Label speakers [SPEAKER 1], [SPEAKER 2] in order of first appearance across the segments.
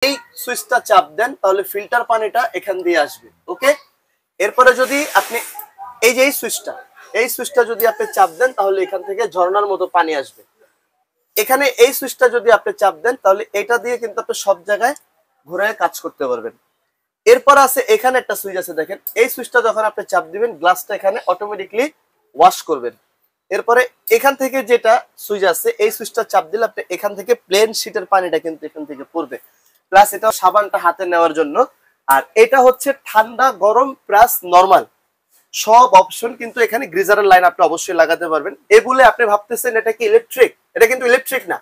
[SPEAKER 1] এই সুইচটা চাপ দেন তাহলে ফিল্টার পানিটা এখান দিয়ে আসবে। ওকে, এরপরে যদি আপনি এই যে এই সুইচটা যদি আপনি চাপ দেন তাহলে এখান থেকে ঝর্ণার মতো পানি আসবে। এখানে এই সুইচটা যদি আপনি চাপ দেন তাহলে এটা দিয়ে কিন্তু আপনি সব জায়গায় ঘুরে কাজ করতে পারবেন। এরপর আছে এখানে একটা সুইচ আছে, দেখেন এই সুইচটা যখন আপনি চাপ দিবেন গ্লাসটা এখানে অটোমেটিকলি ওয়াশ করবেন। এরপরে এখান থেকে যেটা সুইচ আছে এই সুইচটা চাপ দিলে আপনি এখান থেকে প্লেন শীটের পানিটা কিন্তু এখান থেকে পড়বে। প্লাস এটা সাবানটা হাতে নেওয়ার জন্য। আর এটা হচ্ছে ঠান্ডা গরম প্লাস নরমাল সব অপশন কিন্তু এখানে গ্রিজারের লাইন আপনি অবশ্যই লাগাতে পারবেন। এ বলে আপনি ভাবতেছেন এটা কি ইলেকট্রিক, এটা কিন্তু ইলেকট্রিক না,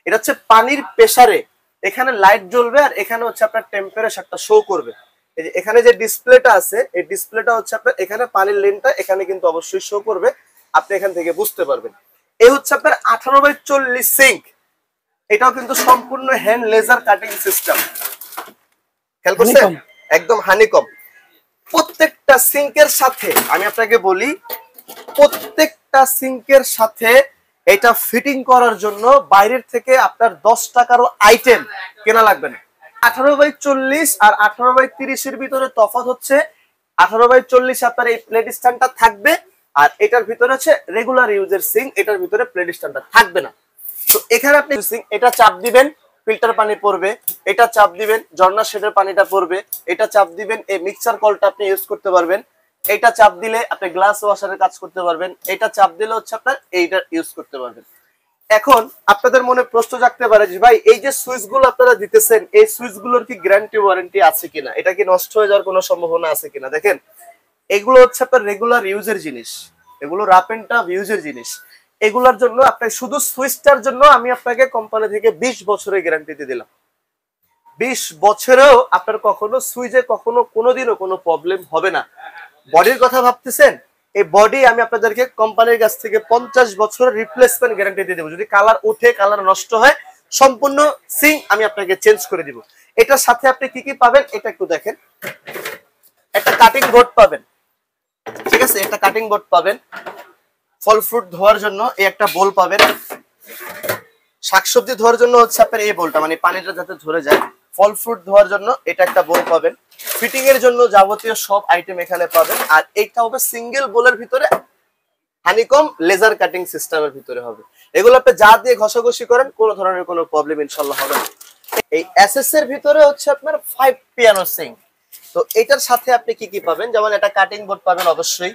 [SPEAKER 1] এটা হচ্ছে পানির প্রেসারে এখানে লাইট জ্বলবে আর এখানে হচ্ছে আপনার টেম্পারেচারটা শো করবে। এই যে এখানে যে ডিসপ্লেটা আছে এই ডিসপ্লেটা হচ্ছে আপনার এখানে পানির লেনটা এখানে কিন্তু অবশ্যই শো করবে, আপনি এখান থেকে বুঝতে পারবেন। এই হচ্ছে আপনার 18/40 সিঙ্ক, এটাও কিন্তু সম্পূর্ণ হ্যান্ড লেজার কাটিং সিস্টেম। খেয়াল করছেন একদম হানিকম। প্রত্যেকটা সিঙ্কের সাথে আমি আপনাকে বলি, প্রত্যেকটা সিঙ্কের সাথে এটা ফিটিং করার জন্য বাইরের থেকে আপনার 10 টাকারও আইটেম কেনা লাগবে না। 18/40 আর 18/30 এর ভিতরে তফাৎ হচ্ছে 18/40 আপনার এই প্লেট স্ট্যান্ডটা থাকবে আর এটার ভিতরে হচ্ছে রেগুলার ইউজের সিঙ্ক, এটার ভিতরে প্লেট স্ট্যান্ডটা থাকবে না। তো এখানে আপনি এটা চাপ দিবেন ফিল্টার পানি পড়বে, এটা চাপ দিবেন ঝর্ণা শেডের পানিটা পড়বে, এটা চাপ দিবেন এই মিক্সার কলটা আপনি ইউজ করতে পারবেন, এটা চাপ দিলে আপনি গ্লাস ওয়াশারের কাজ করতে পারবেন, এটা চাপ দিলে হচ্ছে আপনার এইটা ইউজ করতে পারবেন। এখন আপনাদের মনে প্রশ্ন জাগতে পারে যে ভাই এই যে সুইচগুলো আপনারা দিতেছেন এই সুইচগুলোর কি গ্যারান্টি ওয়ারেন্টি আছে কিনা, এটা কি নষ্ট হয়ে যাওয়ার কোনো সম্ভাবনা আছে কিনা। দেখেন এগুলো হচ্ছে আপনার রেগুলার ইউজের জিনিস, এগুলো রাপ এন্ড টাফ ইউজের জিনিস। এগুলোর জন্য আপনি শুধু সুইচটার জন্য আমি আপনাকে কোম্পানি থেকে 20 বছরের গ্যারান্টি দিয়ে দিলাম। 20 বছরেও আপনার কখনো সুইচে কখনো কোনোদিনও কোনো প্রবলেম হবে না। বডির কথা ভাবতেছেন, এই বডি আমি আপনাদেরকে কোম্পানির কাছ থেকে 50 বছরের রিপ্লেসমেন্ট গ্যারান্টি দিয়ে দেবো। যদি কালার ওঠে কালার নষ্ট হয় সম্পূর্ণ সিঙ্ক আমি আপনাকে চেঞ্জ করে দিব। এটার সাথে আপনি কি কি পাবেন এটা একটু দেখেন। একটা কাটিং বোর্ড পাবেন, ঠিক আছে, একটা কাটিং বোর্ড পাবেন, ফল ফ্রুট ধোয়ার জন্য এই একটা বোল পাবেন, শাকসবজি ধোয়ার জন্য হচ্ছে আপনার এই বোলটা মানে পানিটা যাতে ধরে যায়, ফল ফ্রুট ধোয়ার জন্য এটা একটা বোল পাবেন, ফিটিং এর জন্য যাবতীয় সব আইটেম এখানে পাবেন। আর এইটা হবে সিঙ্গেল বোলের ভিতরে হানিকম লেজার কাটিং সিস্টেমের ভিতরে হবে। এগুলো আপনি যা দিয়ে ঘষাঘষি করেন কোনো ধরনের কোনো প্রবলেম ইনশাআল্লাহ হবে না। এই এসএস এর ভিতরে হচ্ছে আপনার 5 পিয়ানো সিঙ্ক। তো এটার সাথে আপনি কি কি পাবেন, যেমন একটা কাটিং বোর্ড পাবেন অবশ্যই,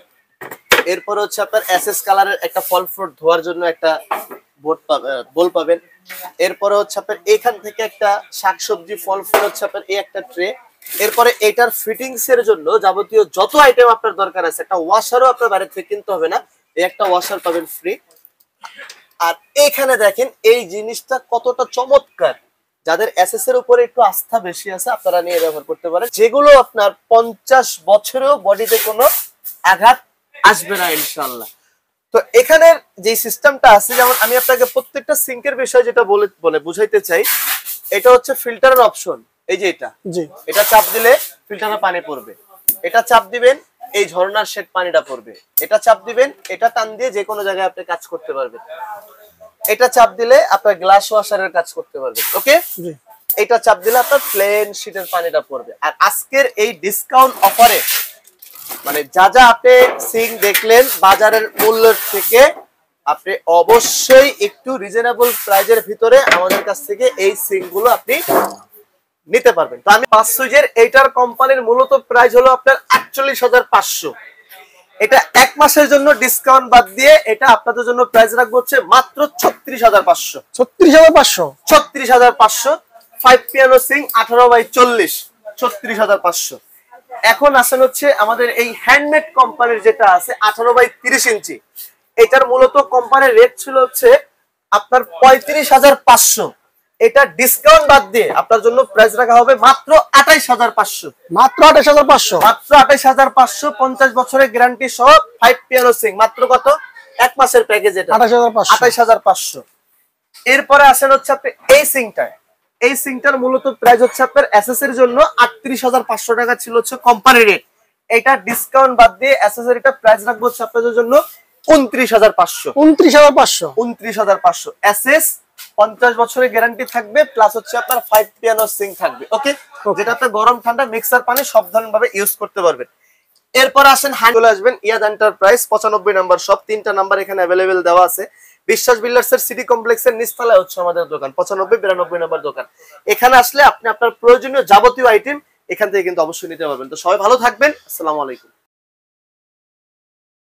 [SPEAKER 1] এরপর হচ্ছে আপনার এসএস কালারের একটা ফল ফ্রুট ধোয়ার জন্য একটা বোল পাবেন, এরপরে হচ্ছে আপনার এখান থেকে একটা শাকসবজি ফল ফ্রুট হচ্ছে আপনার এই একটা ট্রে, এরপরে এটার ফিটিংস এর জন্য যাবতীয় যত আইটেম আপনার দরকার আছে একটা ওয়াশারও আপনার বাইরে থেকে কিনতে হবে না, এই একটা ওয়াশার পাবেন ফ্রি। আর এইখানে দেখেন এই জিনিসটা কতটা চমৎকার, যাদের এসএস এর উপরে একটু আস্থা বেশি আছে আপনারা নিয়ে ব্যবহার করতে পারেন, যেগুলো আপনার 50 বছরেও বডিতে কোনো আঘাত আসবে না ইনশাআল্লাহ। তো এখানের যে সিস্টেমটা আছে, যেমন আমি আপনাকে প্রত্যেকটা সিঙ্কের বিষয় যেটা বলে বুঝাইতে চাই, এটা হচ্ছে ফিল্টারের অপশন। এই যে এটা চাপ দিলে ফিল্টারে পানি পড়বে, এটা চাপ দিবেন এই ঝর্ণার শেড পানিটা পড়বে, এটা চাপ দিবেন এটা টান দিয়ে যে কোনো জায়গায় আপনি কাজ করতে পারবেন, এটা চাপ দিলে আপনার গ্লাস ওয়াশারের কাজ করতে পারবেন। ওকে, এটা চাপ দিলে আপনার প্লেন শীটের পানিটা পড়বে। আর আজকের এই ডিসকাউন্ট অফারে মানে যা যা আপনি সিঙ্ক দেখলেন বাজারের মূল্যের থেকে আপনি অবশ্যই একটু রিজনেবল প্রাইজের ভিতরে আমাদের কাছ থেকে এই সিঙ্ক গুলো আপনি নিতে পারবেন। তো আমি 5 সুইচের এইটার কোম্পানির মূলত প্রাইস হলো আপনার 48,500। এটা এক মাসের জন্য ডিসকাউন্ট বাদ দিয়ে এটা আপনাদের জন্য প্রাইস রাখবো হচ্ছে মাত্র 36,500।
[SPEAKER 2] 36,500
[SPEAKER 1] 36,500 5 পিয়ানো সিঙ্ক 18/40 36,500। এখন আসেন হচ্ছে আমাদের এই হ্যান্ডমেড কোম্পানির যেটা আছে 18/30 ইঞ্চি, এটার মূলত কোম্পানির রেট ছিল হচ্ছে আপনার 35,500। এটা ডিসকাউন্ট বাদ দিয়ে আপনার জন্য প্রাইস রাখা হবে মাত্র 28,500।
[SPEAKER 2] মাত্র 28,500,
[SPEAKER 1] মাত্র 28,500 50 বছরের গ্যারান্টি সহ 5 পিয়ানো সিঙ্ক। মাত্র কত? এক মাসের প্যাকেজ, এটা 28,500। এরপরে আসেন হচ্ছে আপনি এই সিঙ্কটা, এই সিঙ্কটার মূলত প্রাইস হচ্ছে আপনার এসএস এর জন্য 38,500 টাকা ছিল হচ্ছে কোম্পানি রেট, এটা ডিসকাউন্ট বাদ দিয়ে এসএস এর এটা প্রাইস রাখবো হচ্ছে আপনাদের জন্য 29,500।
[SPEAKER 2] 29,500
[SPEAKER 1] 29,500 এসএস 50 বছরের গ্যারান্টি থাকবে, প্লাস হচ্ছে আপনার 5 পিয়ানো সিঙ্ক থাকবে। ওকে, যেটা আপনি গরম ঠান্ডা মিক্সার পানি সব ধরনের ভাবে ইউজ করতে পারবেন। এরপর আসেন চলে আসবেন ইয়াদ এন্টারপ্রাইজ 95 নাম্বার শপ, 3টা নাম্বার এখানে অ্যাভেলেবেল দেওয়া আছে। বিশ্বাস বিল্ডার্সের সিটি কমপ্লেক্সের নিচতলায় হচ্ছে আমাদের দোকান, 95 92 নাম্বার দোকান। এখানে আসলে আপনি আপনার প্রয়োজনীয় যাবতীয় আইটেম এখান থেকে কিন্তু অবশ্যই নিতে পারবেন। তো সবাই ভালো থাকবেন, আসসালামু আলাইকুম।